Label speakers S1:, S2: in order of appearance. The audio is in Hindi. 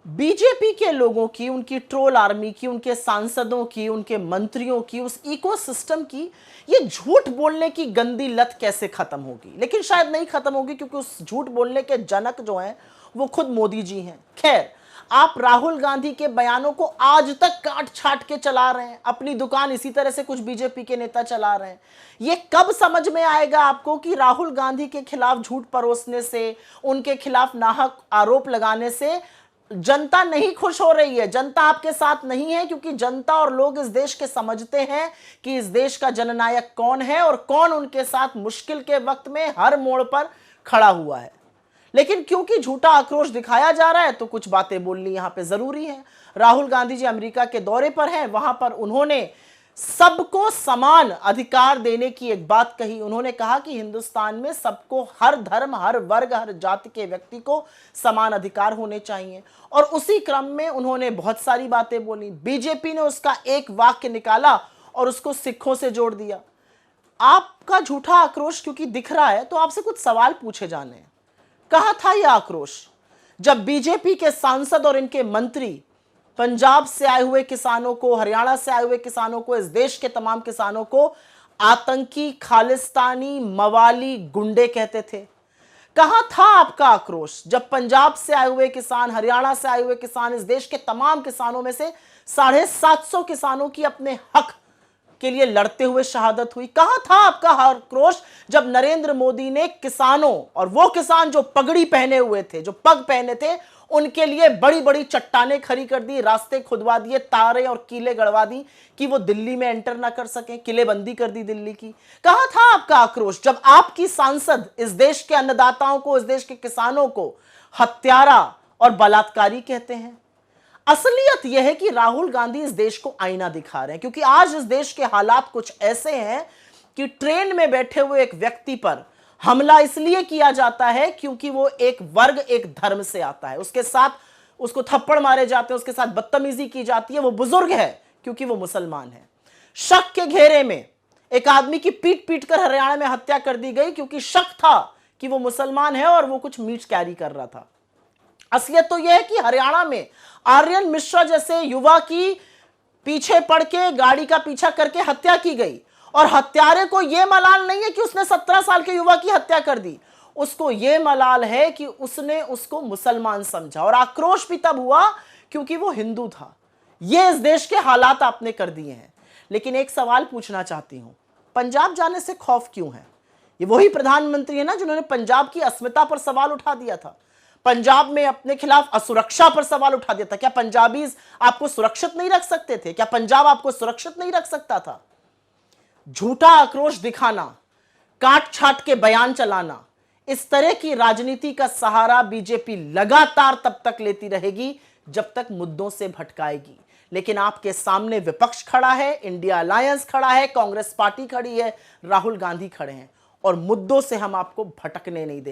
S1: बीजेपी के लोगों की, उनकी ट्रोल आर्मी की, उनके सांसदों की, उनके मंत्रियों की, उस इकोसिस्टम की ये झूठ बोलने की गंदी लत कैसे खत्म होगी? लेकिन शायद नहीं खत्म होगी, क्योंकि उस झूठ बोलने के जनक जो हैं वो खुद मोदी जी हैं। खैर, आप राहुल गांधी के बयानों को आज तक काट छाट के चला रहे हैं, अपनी दुकान इसी तरह से कुछ बीजेपी के नेता चला रहे हैं। ये कब समझ में आएगा आपको कि राहुल गांधी के खिलाफ झूठ परोसने से, उनके खिलाफ नाहक आरोप लगाने से जनता नहीं खुश हो रही है, जनता आपके साथ नहीं है, क्योंकि जनता और लोग इस देश के समझते हैं कि इस देश का जननायक कौन है और कौन उनके साथ मुश्किल के वक्त में हर मोड़ पर खड़ा हुआ है। लेकिन क्योंकि झूठा आक्रोश दिखाया जा रहा है तो कुछ बातें बोलनी यहां पे जरूरी है। राहुल गांधी जी अमेरिका के दौरे पर हैं, वहां पर उन्होंने सबको समान अधिकार देने की एक बात कही। उन्होंने कहा कि हिंदुस्तान में सबको, हर धर्म, हर वर्ग, हर जाति के व्यक्ति को समान अधिकार होने चाहिए। और उसी क्रम में उन्होंने बहुत सारी बातें बोली। बीजेपी ने उसका एक वाक्य निकाला और उसको सिखों से जोड़ दिया। आपका झूठा आक्रोश क्योंकि दिख रहा है तो आपसे कुछ सवाल पूछे जाने हैं। कहां था यह आक्रोश जब बीजेपी के सांसद और इनके मंत्री पंजाब से आए हुए किसानों को, हरियाणा से आए हुए किसानों को, इस देश के तमाम किसानों को आतंकी, खालिस्तानी, मवाली, गुंडे कहते थे? कहां था आपका आक्रोश जब पंजाब से आए हुए किसान, हरियाणा से आए हुए किसान, इस देश के तमाम किसानों में से 750 किसानों की अपने हक के लिए लड़ते हुए शहादत हुई? कहां था आपका आक्रोश जब नरेंद्र मोदी ने किसानों, और वो किसान जो पगड़ी पहने हुए थे, जो पग पहने थे, उनके लिए बड़ी बड़ी चट्टानें खड़ी कर दी, रास्ते खुदवा दिए, तारे और किले गड़वा दी कि वो दिल्ली में एंटर ना कर सके, किलेबंदी कर दी दिल्ली की? कहां था आपका आक्रोश जब आपकी सांसद इस देश के अन्नदाताओं को, इस देश के किसानों को हत्यारा और बलात्कारी कहते हैं? असलियत यह है कि राहुल गांधी इस देश को आईना दिखा रहे हैं, क्योंकि आज इस देश के हालात कुछ ऐसे हैं कि ट्रेन में बैठे हुए एक व्यक्ति पर हमला इसलिए किया जाता है क्योंकि वो एक वर्ग, एक धर्म से आता है, उसके साथ उसको थप्पड़ मारे जाते हैं, उसके साथ बदतमीजी की जाती है, वो बुजुर्ग है क्योंकि वो मुसलमान है। शक के घेरे में एक आदमी की पीट पीट कर हरियाणा में हत्या कर दी गई क्योंकि शक था कि वो मुसलमान है और वो कुछ मीट कैरी कर रहा था। असलियत तो यह है कि हरियाणा में आर्यन मिश्रा जैसे युवा की पीछे पड़ के, गाड़ी का पीछा करके हत्या की गई, और हत्यारे को यह मलाल नहीं है कि उसने 17 साल के युवा की हत्या कर दी, उसको यह मलाल है कि उसने उसको मुसलमान समझा, और आक्रोश भी तब हुआ क्योंकि वो हिंदू था। यह इस देश के हालात आपने कर दिए हैं। लेकिन एक सवाल पूछना चाहती हूं, पंजाब जाने से खौफ क्यों है? ये वही प्रधानमंत्री है ना जिन्होंने पंजाब की अस्मिता पर सवाल उठा दिया था, पंजाब में अपने खिलाफ असुरक्षा पर सवाल उठा दिया था। क्या पंजाबीज आपको सुरक्षित नहीं रख सकते थे? क्या पंजाब आपको सुरक्षित नहीं रख सकता था? झूठा आक्रोश दिखाना, काट छाट के बयान चलाना, इस तरह की राजनीति का सहारा बीजेपी लगातार तब तक लेती रहेगी जब तक मुद्दों से भटकाएगी। लेकिन आपके सामने विपक्ष खड़ा है, इंडिया अलायंस खड़ा है, कांग्रेस पार्टी खड़ी है, राहुल गांधी खड़े हैं, और मुद्दों से हम आपको भटकने नहीं देंगे।